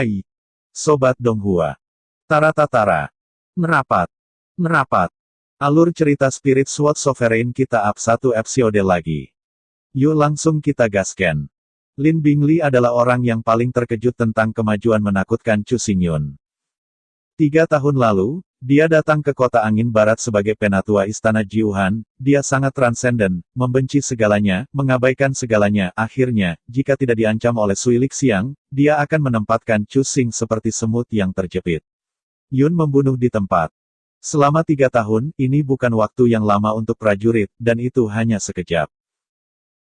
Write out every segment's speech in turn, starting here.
Hai, Sobat Donghua. Tara-tatara. Merapat. Merapat. Alur cerita Spirit Sword Sovereign kita up satu episode lagi. Yuk langsung kita gaskan. Lin Bingli adalah orang yang paling terkejut tentang kemajuan menakutkan Chu Xingyun. 3 tahun lalu, dia datang ke kota angin barat sebagai penatua istana Jiuhan. Dia sangat transenden, membenci segalanya, mengabaikan segalanya. Akhirnya, jika tidak diancam oleh Sui Lixiang, dia akan menempatkan Chu Xing seperti semut yang terjepit. Yun membunuh di tempat. Selama 3 tahun, ini bukan waktu yang lama untuk prajurit, dan itu hanya sekejap.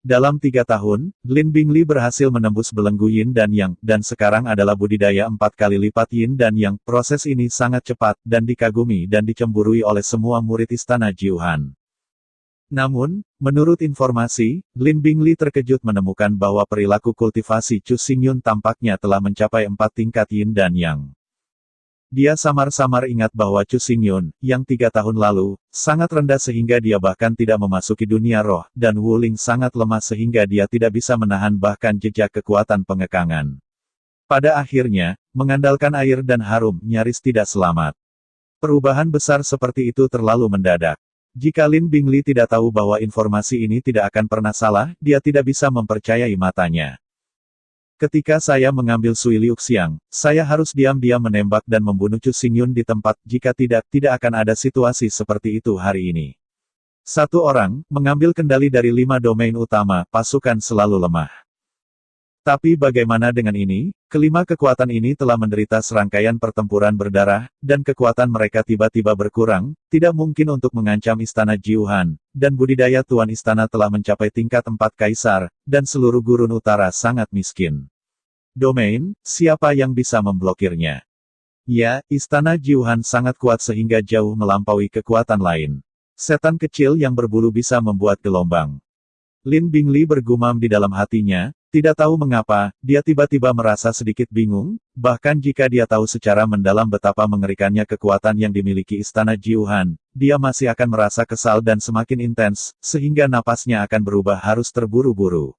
Dalam 3 tahun, Lin Bingli berhasil menembus belenggu Yin dan Yang, dan sekarang adalah budidaya 4 kali lipat Yin dan Yang. Proses ini sangat cepat, dan dikagumi dan dicemburui oleh semua murid istana Jiuhan. Namun, menurut informasi, Lin Bingli terkejut menemukan bahwa perilaku kultivasi Chu Xingyun tampaknya telah mencapai 4 tingkat Yin dan Yang. Dia samar-samar ingat bahwa Chu Xingyun, yang 3 tahun lalu, sangat rendah sehingga dia bahkan tidak memasuki dunia roh, dan Wu Ling sangat lemah sehingga dia tidak bisa menahan bahkan jejak kekuatan pengekangan. Pada akhirnya, mengandalkan air dan harum nyaris tidak selamat. Perubahan besar seperti itu terlalu mendadak. Jika Lin Bingli tidak tahu bahwa informasi ini tidak akan pernah salah, dia tidak bisa mempercayai matanya. Ketika saya mengambil Sui Liuxiang, saya harus diam-diam menembak dan membunuh Chu Xingyun di tempat, jika tidak akan ada situasi seperti itu hari ini. Satu orang, mengambil kendali dari 5 domain utama, pasukan selalu lemah. Tapi bagaimana dengan ini? Kelima kekuatan ini telah menderita serangkaian pertempuran berdarah, dan kekuatan mereka tiba-tiba berkurang, tidak mungkin untuk mengancam istana Jiuhan, dan budidaya Tuan Istana telah mencapai tingkat 4 kaisar, dan seluruh gurun utara sangat miskin. Domain, siapa yang bisa memblokirnya? Ya, istana Jiuhan sangat kuat sehingga jauh melampaui kekuatan lain. Setan kecil yang berbulu bisa membuat gelombang. Lin Bingli bergumam di dalam hatinya, tidak tahu mengapa, dia tiba-tiba merasa sedikit bingung, bahkan jika dia tahu secara mendalam betapa mengerikannya kekuatan yang dimiliki istana Jiuhan, dia masih akan merasa kesal dan semakin intens, sehingga napasnya akan berubah harus terburu-buru.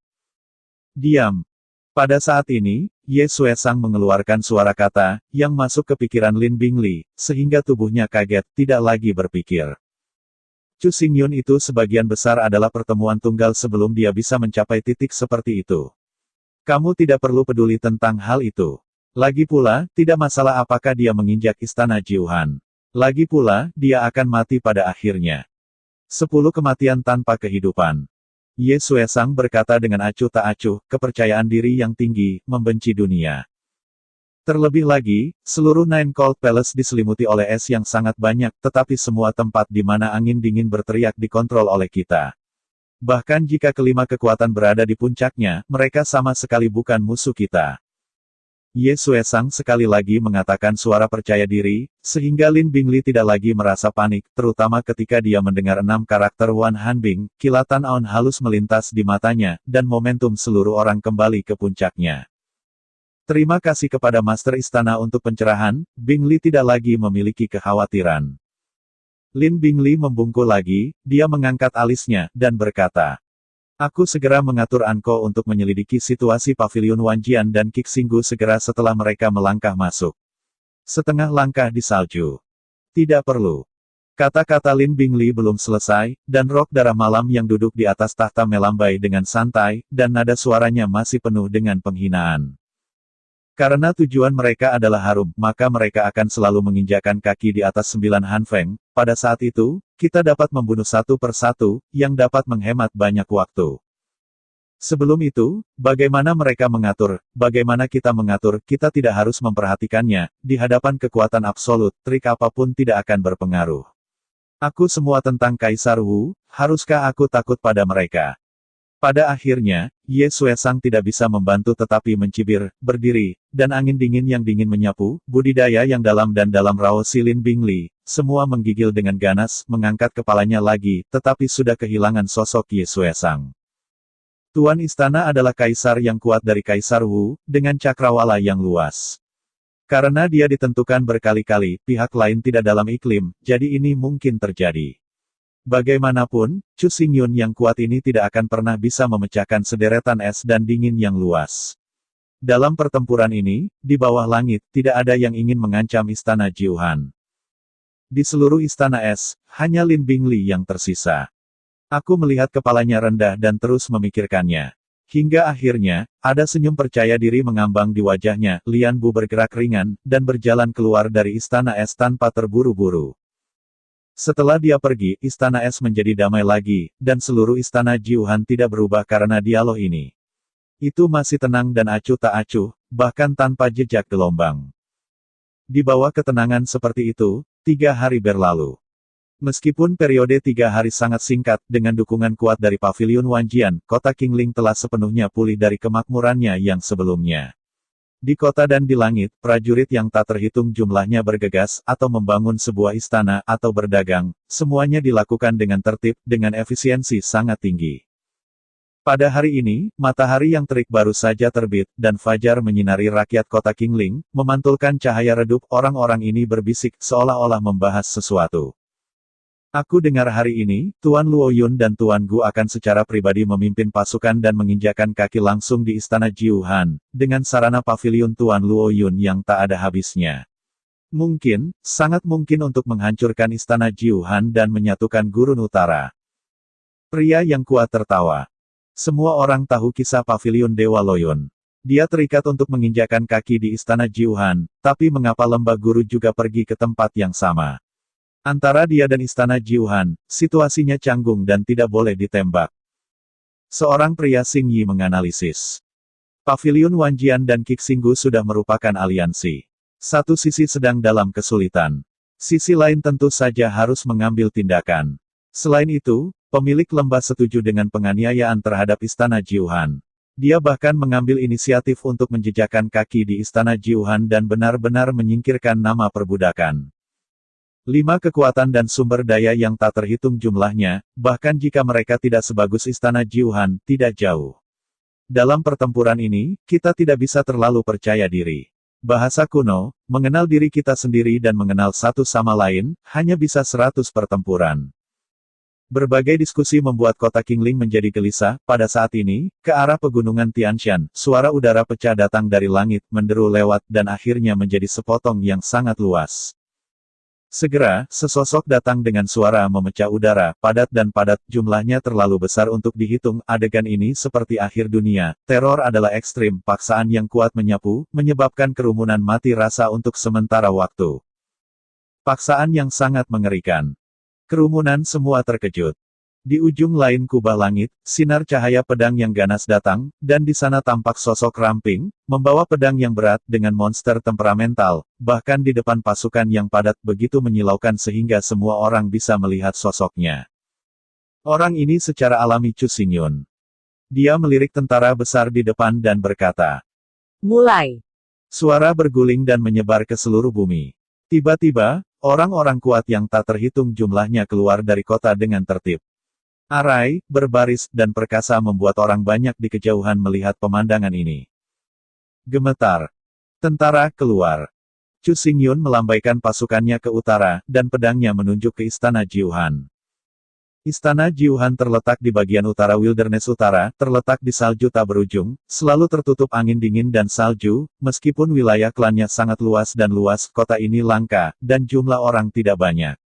Diam. Pada saat ini, Ye Xuesang mengeluarkan suara kata, yang masuk ke pikiran Lin Bingli, sehingga tubuhnya kaget, tidak lagi berpikir. Chu Xingyun itu sebagian besar adalah pertemuan tunggal sebelum dia bisa mencapai titik seperti itu. Kamu tidak perlu peduli tentang hal itu. Lagi pula, tidak masalah apakah dia menginjak istana Jiuhan. Lagi pula, dia akan mati pada akhirnya. 10 kematian tanpa kehidupan. Ye Xuesang berkata dengan acuh tak acuh, kepercayaan diri yang tinggi, membenci dunia. Terlebih lagi, seluruh Nine Cold Palace diselimuti oleh es yang sangat banyak, tetapi semua tempat di mana angin dingin berteriak dikontrol oleh kita. Bahkan jika kelima kekuatan berada di puncaknya, mereka sama sekali bukan musuh kita. Ye Xuesang sekali lagi mengatakan suara percaya diri, sehingga Lin Bingli tidak lagi merasa panik, terutama ketika dia mendengar 6 karakter Wan Hanbing, kilatan aun halus melintas di matanya, dan momentum seluruh orang kembali ke puncaknya. Terima kasih kepada Master Istana untuk pencerahan, Bingli tidak lagi memiliki kekhawatiran. Lin Bingli membungkuk lagi, dia mengangkat alisnya, dan berkata, aku segera mengatur Anko untuk menyelidiki situasi Pavilion Wanjian dan Kixinggu segera setelah mereka melangkah masuk. Setengah langkah di salju. Tidak perlu. Kata-kata Lin Bingli belum selesai, dan Rok Darah Malam yang duduk di atas tahta melambai dengan santai, dan nada suaranya masih penuh dengan penghinaan. Karena tujuan mereka adalah harum, maka mereka akan selalu menginjakkan kaki di atas 9 Hanfeng. Pada saat itu, kita dapat membunuh satu persatu, yang dapat menghemat banyak waktu. Sebelum itu, bagaimana mereka mengatur, bagaimana kita mengatur, kita tidak harus memperhatikannya. Di hadapan kekuatan absolut, trik apapun tidak akan berpengaruh. Aku semua tentang Kaisar Wu, haruskah aku takut pada mereka? Pada akhirnya, Ye Xuesang tidak bisa membantu tetapi mencibir, berdiri, dan angin dingin yang dingin menyapu, budidaya yang dalam dan dalam raut si Lin Bingli, semua menggigil dengan ganas, mengangkat kepalanya lagi, tetapi sudah kehilangan sosok Ye Xuesang. Tuan Istana adalah kaisar yang kuat dari Kaisar Wu, dengan cakrawala yang luas. Karena dia ditentukan berkali-kali, pihak lain tidak dalam iklim, jadi ini mungkin terjadi. Bagaimanapun, Chu Xingyun yang kuat ini tidak akan pernah bisa memecahkan sederetan es dan dingin yang luas. Dalam pertempuran ini, di bawah langit, tidak ada yang ingin mengancam istana Jiuhan. Di seluruh istana es, hanya Lin Bingli yang tersisa. Aku melihat kepalanya rendah dan terus memikirkannya. Hingga akhirnya, ada senyum percaya diri mengambang di wajahnya. Lian Bu bergerak ringan, dan berjalan keluar dari istana es tanpa terburu-buru. Setelah dia pergi, istana es menjadi damai lagi, dan seluruh istana Jiuhan tidak berubah karena dialog ini. Itu masih tenang dan acuh tak acuh, bahkan tanpa jejak gelombang. Di bawah ketenangan seperti itu, 3 hari berlalu. Meskipun periode 3 hari sangat singkat, dengan dukungan kuat dari Paviliun Wanjian, kota Qingling telah sepenuhnya pulih dari kemakmurannya yang sebelumnya. Di kota dan di langit, prajurit yang tak terhitung jumlahnya bergegas, atau membangun sebuah istana, atau berdagang, semuanya dilakukan dengan tertib, dengan efisiensi sangat tinggi. Pada hari ini, matahari yang terik baru saja terbit, dan fajar menyinari rakyat kota Qingling, memantulkan cahaya redup. Orang-orang ini berbisik, seolah-olah membahas sesuatu. Aku dengar hari ini, Tuan Luoyun dan Tuan Gu akan secara pribadi memimpin pasukan dan menginjakan kaki langsung di istana Jiuhan, dengan sarana paviliun Tuan Luoyun yang tak ada habisnya. Mungkin, sangat mungkin untuk menghancurkan istana Jiuhan dan menyatukan Gurun Utara. Pria yang kuat tertawa. Semua orang tahu kisah paviliun Dewa Loyun. Dia terikat untuk menginjakan kaki di istana Jiuhan, tapi mengapa lembah guru juga pergi ke tempat yang sama? Antara dia dan istana Jiuhan, situasinya canggung dan tidak boleh ditembak. Seorang pria Xing Yi menganalisis. Paviliun Wanjian dan Qixinggu sudah merupakan aliansi. Satu sisi sedang dalam kesulitan. Sisi lain tentu saja harus mengambil tindakan. Selain itu, pemilik lembah setuju dengan penganiayaan terhadap istana Jiuhan. Dia bahkan mengambil inisiatif untuk menjejakkan kaki di istana Jiuhan dan benar-benar menyingkirkan nama perbudakan. 5 kekuatan dan sumber daya yang tak terhitung jumlahnya, bahkan jika mereka tidak sebagus istana Jiuhan, tidak jauh. Dalam pertempuran ini, kita tidak bisa terlalu percaya diri. Bahasa kuno, mengenal diri kita sendiri dan mengenal satu sama lain, hanya bisa 100 pertempuran. Berbagai diskusi membuat kota Qingling menjadi gelisah. Pada saat ini, ke arah pegunungan Tianshan, suara udara pecah datang dari langit, menderu lewat, dan akhirnya menjadi sepotong yang sangat luas. Segera, sesosok datang dengan suara memecah udara, padat dan padat, jumlahnya terlalu besar untuk dihitung. Adegan ini seperti akhir dunia, teror adalah ekstrim, paksaan yang kuat menyapu, menyebabkan kerumunan mati rasa untuk sementara waktu. Paksaan yang sangat mengerikan. Kerumunan semua terkejut. Di ujung lain kubah langit, sinar cahaya pedang yang ganas datang, dan di sana tampak sosok ramping, membawa pedang yang berat, dengan monster temperamental, bahkan di depan pasukan yang padat begitu menyilaukan sehingga semua orang bisa melihat sosoknya. Orang ini secara alami Chu Xingyun. Dia melirik tentara besar di depan dan berkata, Mulai. Suara berguling dan menyebar ke seluruh bumi. Tiba-tiba, orang-orang kuat yang tak terhitung jumlahnya keluar dari kota dengan tertib. Arai, berbaris, dan perkasa membuat orang banyak di kejauhan melihat pemandangan ini. Gemetar. Tentara keluar. Chu Xingyun melambaikan pasukannya ke utara, dan pedangnya menunjuk ke istana Jiuhan. Istana Jiuhan terletak di bagian utara Wilderness Utara, terletak di salju tak berujung, selalu tertutup angin dingin dan salju. Meskipun wilayah klannya sangat luas, kota ini langka, dan jumlah orang tidak banyak.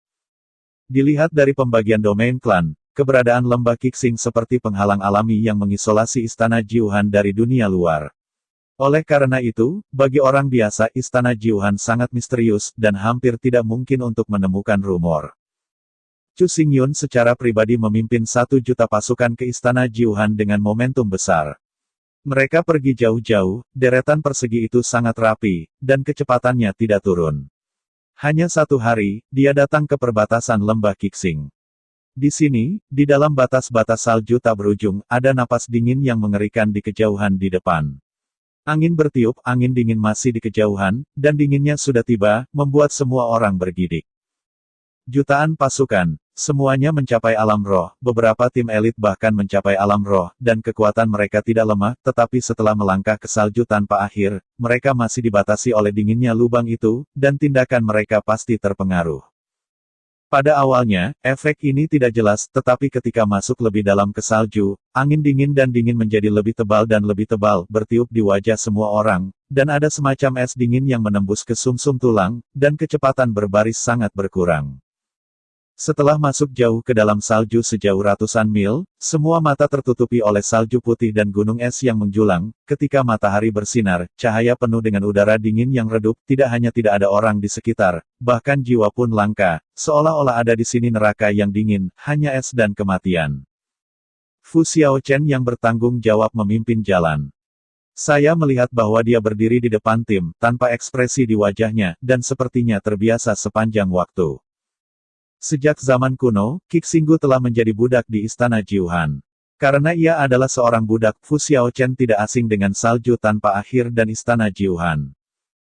Dilihat dari pembagian domain klan, keberadaan lembah Qixing seperti penghalang alami yang mengisolasi istana Jiuhan dari dunia luar. Oleh karena itu, bagi orang biasa istana Jiuhan sangat misterius, dan hampir tidak mungkin untuk menemukan rumor. Chu Xingyun secara pribadi memimpin 1 juta pasukan ke istana Jiuhan dengan momentum besar. Mereka pergi jauh-jauh, deretan persegi itu sangat rapi, dan kecepatannya tidak turun. Hanya 1 hari, dia datang ke perbatasan lembah Qixing. Di sini, di dalam batas-batas salju tak berujung, ada napas dingin yang mengerikan di kejauhan di depan. Angin bertiup, angin dingin masih di kejauhan, dan dinginnya sudah tiba, membuat semua orang bergidik. Jutaan pasukan, semuanya mencapai alam roh, beberapa tim elit bahkan mencapai alam roh, dan kekuatan mereka tidak lemah, tetapi setelah melangkah ke salju tanpa akhir, mereka masih dibatasi oleh dinginnya lubang itu, dan tindakan mereka pasti terpengaruh. Pada awalnya, efek ini tidak jelas, tetapi ketika masuk lebih dalam ke salju, angin dingin dan dingin menjadi lebih tebal dan lebih tebal, bertiup di wajah semua orang, dan ada semacam es dingin yang menembus ke sumsum tulang, dan kecepatan berbaris sangat berkurang. Setelah masuk jauh ke dalam salju sejauh ratusan mil, semua mata tertutupi oleh salju putih dan gunung es yang menjulang. Ketika matahari bersinar, cahaya penuh dengan udara dingin yang redup, tidak hanya tidak ada orang di sekitar, bahkan jiwa pun langka, seolah-olah ada di sini neraka yang dingin, hanya es dan kematian. Fu Xiaochen yang bertanggung jawab memimpin jalan. Saya melihat bahwa dia berdiri di depan tim, tanpa ekspresi di wajahnya, dan sepertinya terbiasa sepanjang waktu. Sejak zaman kuno, Qixinggu telah menjadi budak di istana Jiuhan. Karena ia adalah seorang budak, Fu Xiaochen tidak asing dengan salju tanpa akhir dan istana Jiuhan.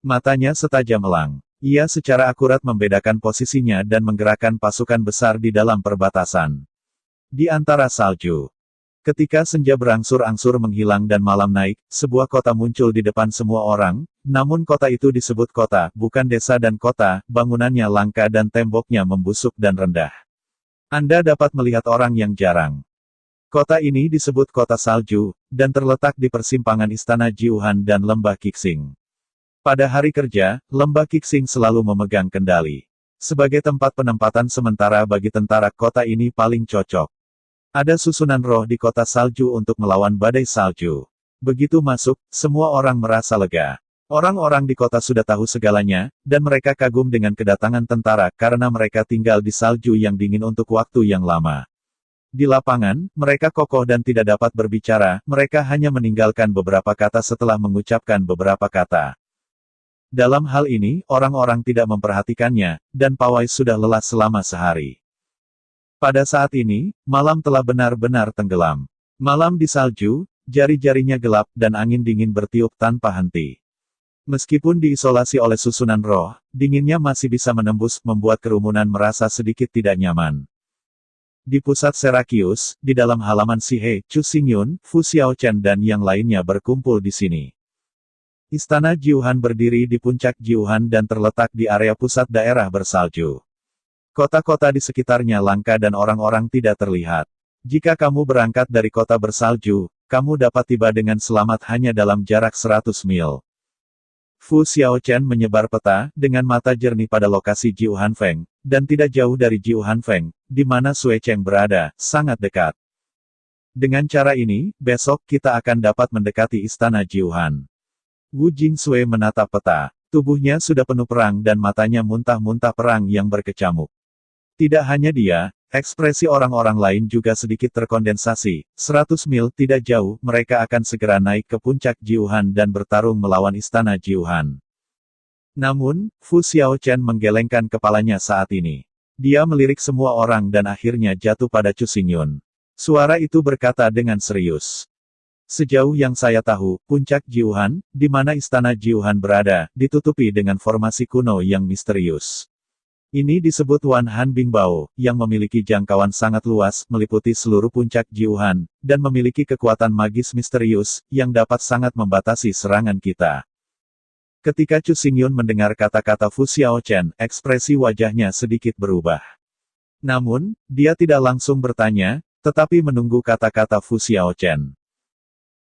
Matanya setajam elang. Ia secara akurat membedakan posisinya dan menggerakkan pasukan besar di dalam perbatasan. Di antara salju. Ketika senja berangsur-angsur menghilang dan malam naik, sebuah kota muncul di depan semua orang, namun kota itu disebut kota, bukan desa dan kota, bangunannya langka dan temboknya membusuk dan rendah. Anda dapat melihat orang yang jarang. Kota ini disebut kota salju, dan terletak di persimpangan istana Jiuhan dan lembah Qixing. Pada hari kerja, lembah Qixing selalu memegang kendali. Sebagai tempat penempatan sementara bagi tentara, kota ini paling cocok. Ada susunan roh di kota salju untuk melawan badai salju. Begitu masuk, semua orang merasa lega. Orang-orang di kota sudah tahu segalanya, dan mereka kagum dengan kedatangan tentara karena mereka tinggal di salju yang dingin untuk waktu yang lama. Di lapangan, mereka kokoh dan tidak dapat berbicara, mereka hanya meninggalkan beberapa kata setelah mengucapkan beberapa kata. Dalam hal ini, orang-orang tidak memperhatikannya, dan pawai sudah lelah selama sehari. Pada saat ini, malam telah benar-benar tenggelam. Malam di salju, jari-jarinya gelap, dan angin dingin bertiup tanpa henti. Meskipun diisolasi oleh susunan roh, dinginnya masih bisa menembus, membuat kerumunan merasa sedikit tidak nyaman. Di pusat Serakius, di dalam halaman Sihe, Chu Xingyun, Fu Xiaochen dan yang lainnya berkumpul di sini. Istana Jiuhan berdiri di puncak Jiuhan dan terletak di area pusat daerah bersalju. Kota-kota di sekitarnya langka dan orang-orang tidak terlihat. Jika kamu berangkat dari kota bersalju, kamu dapat tiba dengan selamat hanya dalam jarak 100 mil. Fu Xiaochen menyebar peta, dengan mata jernih pada lokasi Jiuhan Feng, dan tidak jauh dari Jiuhan Feng, di mana Sui Cheng berada, sangat dekat. Dengan cara ini, besok kita akan dapat mendekati istana Jiuhan. Wu Jingsui menatap peta. Tubuhnya sudah penuh perang dan matanya muntah-muntah perang yang berkecamuk. Tidak hanya dia, ekspresi orang-orang lain juga sedikit terkondensasi. 100 mil tidak jauh, mereka akan segera naik ke puncak Jiuhan dan bertarung melawan istana Jiuhan. Namun, Fu Xiaochen menggelengkan kepalanya saat ini. Dia melirik semua orang dan akhirnya jatuh pada Chu Xingyun. Suara itu berkata dengan serius. Sejauh yang saya tahu, puncak Jiuhan, di mana istana Jiuhan berada, ditutupi dengan formasi kuno yang misterius. Ini disebut Wan Han Bingbao, yang memiliki jangkauan sangat luas, meliputi seluruh puncak Jiuhan, dan memiliki kekuatan magis misterius, yang dapat sangat membatasi serangan kita. Ketika Chu Xingyun mendengar kata-kata Fu Xiaochen, ekspresi wajahnya sedikit berubah. Namun, dia tidak langsung bertanya, tetapi menunggu kata-kata Fu Xiaochen.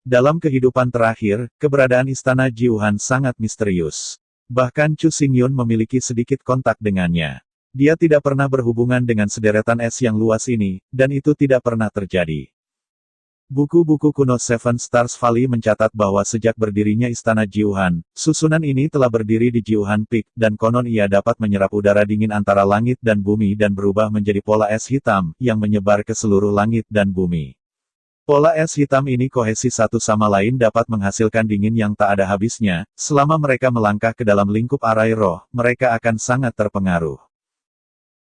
Dalam kehidupan terakhir, keberadaan istana Jiuhan sangat misterius. Bahkan Chu Xingyun memiliki sedikit kontak dengannya. Dia tidak pernah berhubungan dengan sederetan es yang luas ini, dan itu tidak pernah terjadi. Buku-buku kuno Seven Stars Valley mencatat bahwa sejak berdirinya istana Jiuhan, susunan ini telah berdiri di Jiuhan Peak, dan konon ia dapat menyerap udara dingin antara langit dan bumi dan berubah menjadi pola es hitam, yang menyebar ke seluruh langit dan bumi. Pola es hitam ini kohesi satu sama lain dapat menghasilkan dingin yang tak ada habisnya, selama mereka melangkah ke dalam lingkup arai roh, mereka akan sangat terpengaruh.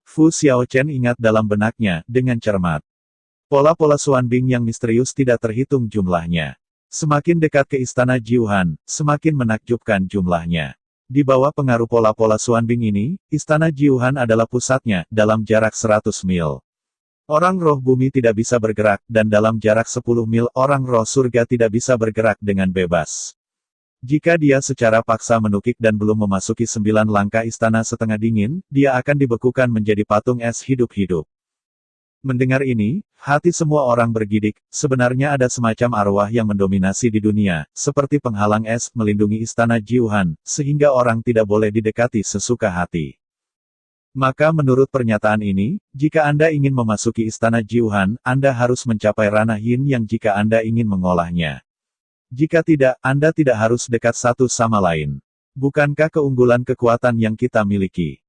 Fu Xiaochen ingat dalam benaknya, dengan cermat. Pola-pola Xuanbing yang misterius tidak terhitung jumlahnya. Semakin dekat ke istana Jiuhan, semakin menakjubkan jumlahnya. Di bawah pengaruh pola-pola Xuanbing ini, istana Jiuhan adalah pusatnya, dalam jarak 100 mil. Orang roh bumi tidak bisa bergerak, dan dalam jarak 10 mil orang roh surga tidak bisa bergerak dengan bebas. Jika dia secara paksa menukik dan belum memasuki 9 langkah istana setengah dingin, dia akan dibekukan menjadi patung es hidup-hidup. Mendengar ini, hati semua orang bergidik. Sebenarnya ada semacam arwah yang mendominasi di dunia, seperti penghalang es melindungi istana Jiuhan, sehingga orang tidak boleh didekati sesuka hati. Maka menurut pernyataan ini, jika Anda ingin memasuki istana Jiuhan, Anda harus mencapai ranah yin yang jika Anda ingin mengolahnya. Jika tidak, Anda tidak harus dekat satu sama lain. Bukankah keunggulan kekuatan yang kita miliki?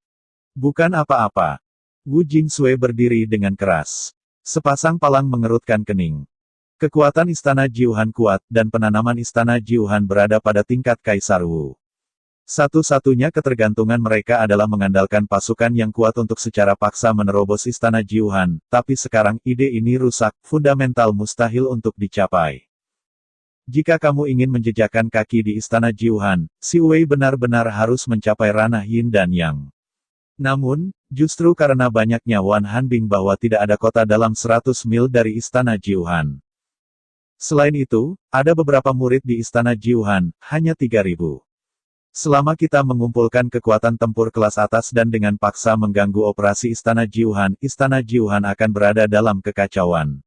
Bukan apa-apa. Wu Jingsui berdiri dengan keras. Sepasang palang mengerutkan kening. Kekuatan istana Jiuhan kuat, dan penanaman istana Jiuhan berada pada tingkat Kaisar Wu. Satu-satunya ketergantungan mereka adalah mengandalkan pasukan yang kuat untuk secara paksa menerobos istana Jiuhan, tapi sekarang ide ini rusak, fundamental mustahil untuk dicapai. Jika kamu ingin menjejakkan kaki di istana Jiuhan, Si Wei benar-benar harus mencapai ranah yin dan yang. Namun, justru karena banyaknya Wan Hanbing bahwa tidak ada kota dalam 100 mil dari istana Jiuhan. Selain itu, ada beberapa murid di istana Jiuhan, hanya 3.000. Selama kita mengumpulkan kekuatan tempur kelas atas dan dengan paksa mengganggu operasi istana Jiuhan akan berada dalam kekacauan.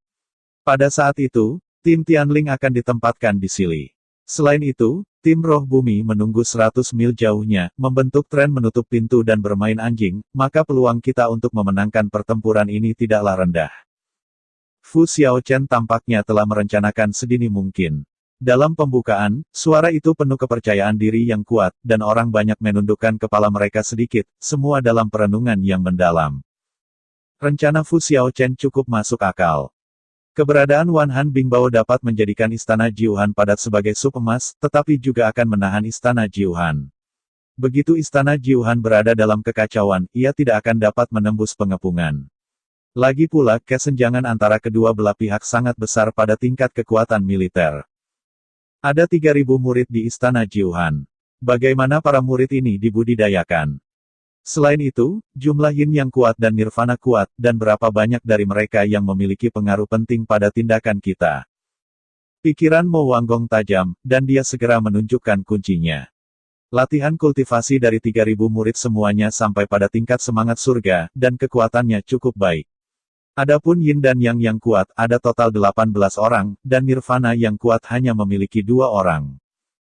Pada saat itu, tim Tianling akan ditempatkan di sini. Selain itu, tim roh bumi menunggu 100 mil jauhnya, membentuk tren menutup pintu dan bermain anjing, maka peluang kita untuk memenangkan pertempuran ini tidaklah rendah. Fu Xiaochen tampaknya telah merencanakan sedini mungkin. Dalam pembukaan, suara itu penuh kepercayaan diri yang kuat, dan orang banyak menundukkan kepala mereka sedikit, semua dalam perenungan yang mendalam. Rencana Fu Xiaochen cukup masuk akal. Keberadaan Wan Han Bingbao dapat menjadikan istana Jiuhan padat sebagai sup emas, tetapi juga akan menahan istana Jiuhan. Begitu istana Jiuhan berada dalam kekacauan, ia tidak akan dapat menembus pengepungan. Lagi pula, kesenjangan antara kedua belah pihak sangat besar pada tingkat kekuatan militer. Ada 3.000 murid di istana Jiuhan. Bagaimana para murid ini dibudidayakan? Selain itu, jumlah yin yang kuat dan nirvana kuat, dan berapa banyak dari mereka yang memiliki pengaruh penting pada tindakan kita. Pikiran Mo Wanggong tajam, dan dia segera menunjukkan kuncinya. Latihan kultivasi dari 3.000 murid semuanya sampai pada tingkat semangat surga, dan kekuatannya cukup baik. Adapun yin dan yang kuat, ada total 18 orang, dan nirvana yang kuat hanya memiliki 2 orang.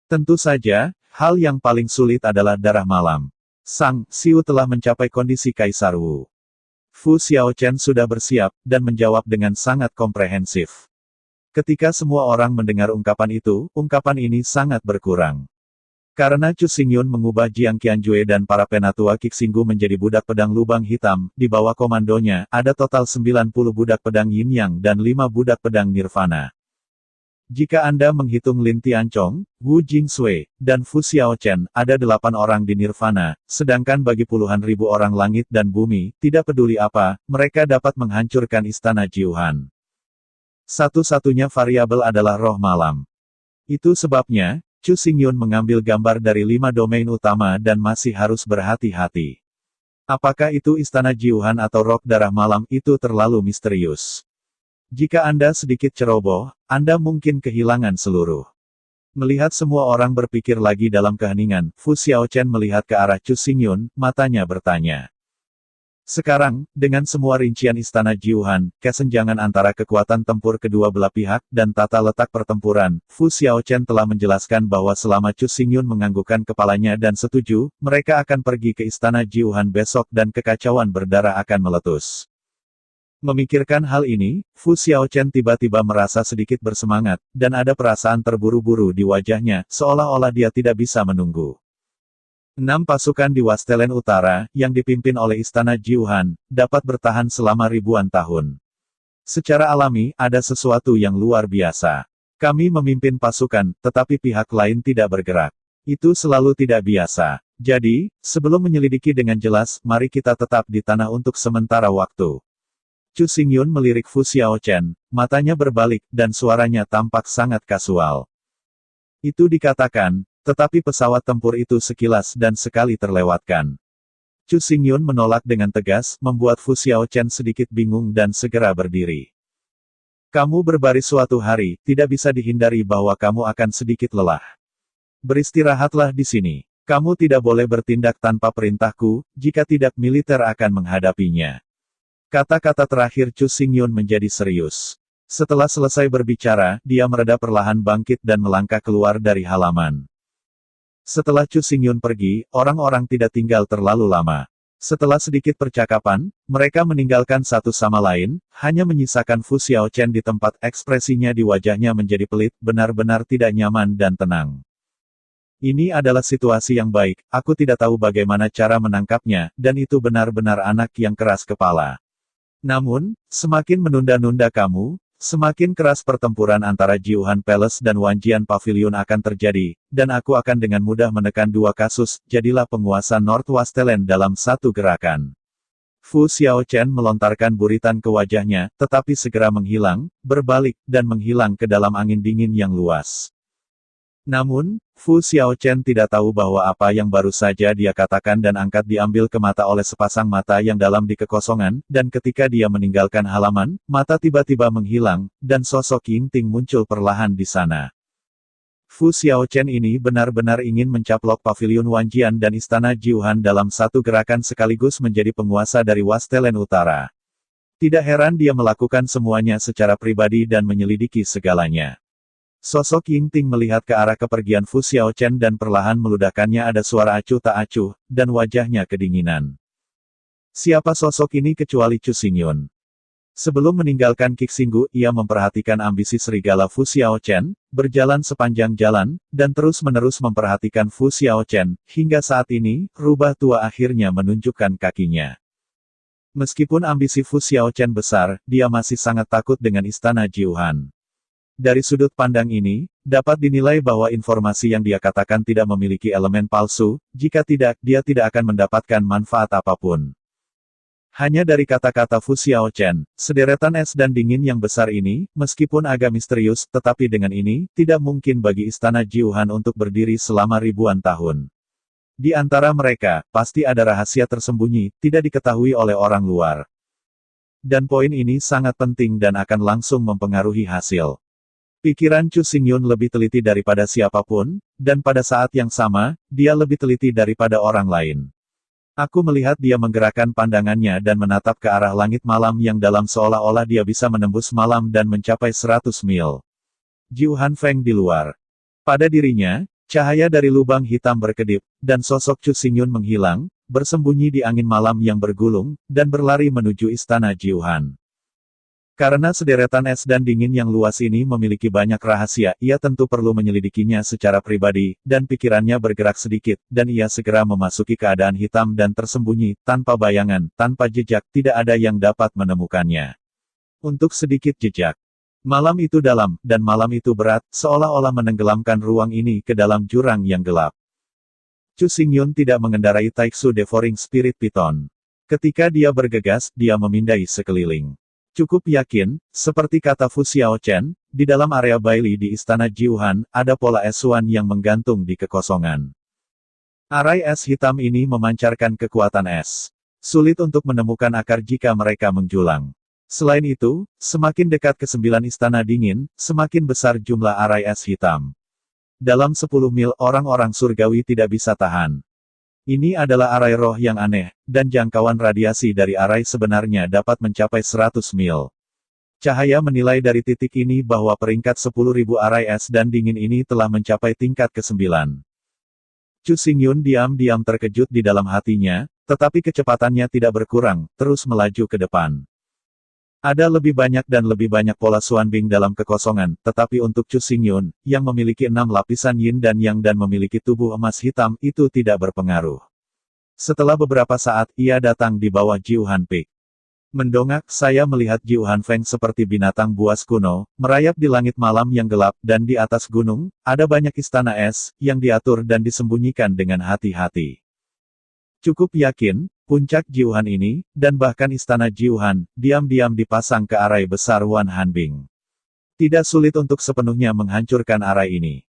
Tentu saja, hal yang paling sulit adalah darah malam. Sang Xiu telah mencapai kondisi Kaisar Wu. Fu Xiaochen sudah bersiap, dan menjawab dengan sangat komprehensif. Ketika semua orang mendengar ungkapan itu, ungkapan ini sangat berkurang. Karena Chu Xingyun mengubah Jiang Qianjue dan para penatua Qixinggu menjadi budak pedang lubang hitam, di bawah komandonya, ada total 90 budak pedang Yin Yang dan 5 budak pedang Nirvana. Jika Anda menghitung Lin Tianchong, Wu Jingsui, dan Fu Xiaochen, ada 8 orang di Nirvana, sedangkan bagi puluhan ribu orang langit dan bumi, tidak peduli apa, mereka dapat menghancurkan istana Jiuhan. Satu-satunya variabel adalah roh malam. Itu sebabnya, Chu Xingyun mengambil gambar dari 5 domain utama dan masih harus berhati-hati. Apakah itu istana Jiuhan atau rok darah malam itu terlalu misterius. Jika Anda sedikit ceroboh, Anda mungkin kehilangan seluruh. Melihat semua orang berpikir lagi dalam keheningan, Fu Xiaochen melihat ke arah Chu Xingyun, matanya bertanya. Sekarang, dengan semua rincian istana Jiuhan, kesenjangan antara kekuatan tempur kedua belah pihak, dan tata letak pertempuran, Fu Xiaochen telah menjelaskan bahwa selama Chu Xingyun menganggukkan kepalanya dan setuju, mereka akan pergi ke istana Jiuhan besok dan kekacauan berdarah akan meletus. Memikirkan hal ini, Fu Xiaochen tiba-tiba merasa sedikit bersemangat, dan ada perasaan terburu-buru di wajahnya, seolah-olah dia tidak bisa menunggu. 6 pasukan di Wastelen Utara, yang dipimpin oleh Istana Jiuhan, dapat bertahan selama ribuan tahun. Secara alami, ada sesuatu yang luar biasa. Kami memimpin pasukan, tetapi pihak lain tidak bergerak. Itu selalu tidak biasa. Jadi, sebelum menyelidiki dengan jelas, mari kita tetap di tanah untuk sementara waktu. Chu Xingyun melirik Fu Xiaochen, matanya berbalik, dan suaranya tampak sangat kasual. Itu dikatakan, tetapi pesawat tempur itu sekilas dan sekali terlewatkan. Chu Xingyun menolak dengan tegas, membuat Fu Xiaochen sedikit bingung dan segera berdiri. Kamu berbaris suatu hari, tidak bisa dihindari bahwa kamu akan sedikit lelah. Beristirahatlah di sini. Kamu tidak boleh bertindak tanpa perintahku, jika tidak militer akan menghadapinya. Kata-kata terakhir Chu Xingyun menjadi serius. Setelah selesai berbicara, dia mereda perlahan bangkit dan melangkah keluar dari halaman. Setelah Chu Xingyun pergi, orang-orang tidak tinggal terlalu lama. Setelah sedikit percakapan, mereka meninggalkan satu sama lain, hanya menyisakan Fu Xiaochen di tempat. Ekspresinya di wajahnya menjadi pelit, benar-benar tidak nyaman dan tenang. Ini adalah situasi yang baik, aku tidak tahu bagaimana cara menangkapnya, dan itu benar-benar anak yang keras kepala. Namun, semakin menunda-nunda kamu, semakin keras pertempuran antara Jiuhan Palace dan Wanjian Pavilion akan terjadi, dan aku akan dengan mudah menekan dua kasus. Jadilah penguasa North Wastland dalam satu gerakan. Fu Xiaochen melontarkan buritan ke wajahnya, tetapi segera menghilang, berbalik, dan menghilang ke dalam angin dingin yang luas. Namun, Fu Xiaochen tidak tahu bahwa apa yang baru saja dia katakan dan angkat diambil ke mata oleh sepasang mata yang dalam di kekosongan, dan ketika dia meninggalkan halaman, mata tiba-tiba menghilang, dan sosok Ying Ting muncul perlahan di sana. Fu Xiaochen ini benar-benar ingin mencaplok Pavilion Wanjian dan Istana Jiuhan dalam satu gerakan sekaligus menjadi penguasa dari Wastelen Utara. Tidak heran dia melakukan semuanya secara pribadi dan menyelidiki segalanya. Sosok Ying Ting melihat ke arah kepergian Fu Xiaochen dan perlahan meludahkannya. Ada suara acuh tak acuh, dan wajahnya kedinginan. Siapa sosok ini kecuali Chu Xingyun? Sebelum meninggalkan Qixinggu, ia memperhatikan ambisi serigala Fu Xiaochen, berjalan sepanjang jalan, dan terus-menerus memperhatikan Fu Xiaochen, hingga saat ini, rubah tua akhirnya menunjukkan kakinya. Meskipun ambisi Fu Xiaochen besar, dia masih sangat takut dengan Istana Jiuhan. Dari sudut pandang ini, dapat dinilai bahwa informasi yang dia katakan tidak memiliki elemen palsu, jika tidak, dia tidak akan mendapatkan manfaat apapun. Hanya dari kata-kata Fu Xiaochen, sederetan es dan dingin yang besar ini, meskipun agak misterius, tetapi dengan ini, tidak mungkin bagi Istana Jiuhan untuk berdiri selama ribuan tahun. Di antara mereka, pasti ada rahasia tersembunyi, tidak diketahui oleh orang luar. Dan poin ini sangat penting dan akan langsung mempengaruhi hasil. Pikiran Chu Xingyun lebih teliti daripada siapapun, dan pada saat yang sama, dia lebih teliti daripada orang lain. Aku melihat dia menggerakkan pandangannya dan menatap ke arah langit malam yang dalam seolah-olah dia bisa menembus malam dan mencapai 100 mil. Jiuhan Feng di luar. Pada dirinya, cahaya dari lubang hitam berkedip, dan sosok Chu Xingyun menghilang, bersembunyi di angin malam yang bergulung, dan berlari menuju Istana Jiuhan. Karena sederetan es dan dingin yang luas ini memiliki banyak rahasia, ia tentu perlu menyelidikinya secara pribadi, dan pikirannya bergerak sedikit, dan ia segera memasuki keadaan hitam dan tersembunyi, tanpa bayangan, tanpa jejak, tidak ada yang dapat menemukannya. Untuk sedikit jejak. Malam itu dalam, dan malam itu berat, seolah-olah menenggelamkan ruang ini ke dalam jurang yang gelap. Chu Xingyun tidak mengendarai Taiksu Devouring Spirit Python. Ketika dia bergegas, dia memindai sekeliling. Cukup yakin, seperti kata Fu Xiaochen, di dalam area Bailey di Istana Jiuhan, ada pola esuan yang menggantung di kekosongan. Arai es hitam ini memancarkan kekuatan es. Sulit untuk menemukan akar jika mereka menjulang. Selain itu, semakin dekat ke 9 istana dingin, semakin besar jumlah arai es hitam. Dalam 10 mil orang-orang surgawi tidak bisa tahan. Ini adalah arai roh yang aneh, dan jangkauan radiasi dari arai sebenarnya dapat mencapai 100 mil. Cahaya menilai dari titik ini bahwa peringkat 10.000 arai es dan dingin ini telah mencapai tingkat ke-9. Chu Xingyun diam-diam terkejut di dalam hatinya, tetapi kecepatannya tidak berkurang, terus melaju ke depan. Ada lebih banyak dan lebih banyak pola Xuanbing dalam kekosongan, tetapi untuk Chu Xingyun, yang memiliki 6 lapisan yin dan yang dan memiliki tubuh emas hitam, itu tidak berpengaruh. Setelah beberapa saat, ia datang di bawah Jiuhan Peak. Mendongak, saya melihat Jiuhan Feng seperti binatang buas kuno, merayap di langit malam yang gelap, dan di atas gunung, ada banyak istana es, yang diatur dan disembunyikan dengan hati-hati. Cukup yakin, puncak Jiuhan ini, dan bahkan istana Jiuhan, diam-diam dipasang ke arai besar Wan Hanbing. Tidak sulit untuk sepenuhnya menghancurkan arai ini.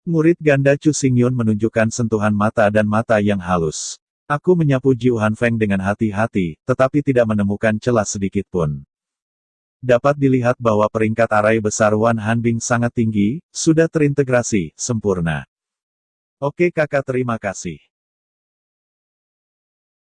Murid ganda Chu Xingyun menunjukkan sentuhan mata dan mata yang halus. Aku menyapu Jiuhan Feng dengan hati-hati, tetapi tidak menemukan celah sedikit pun. Dapat dilihat bahwa peringkat arai besar Wan Hanbing sangat tinggi, sudah terintegrasi, sempurna. Oke kakak, terima kasih.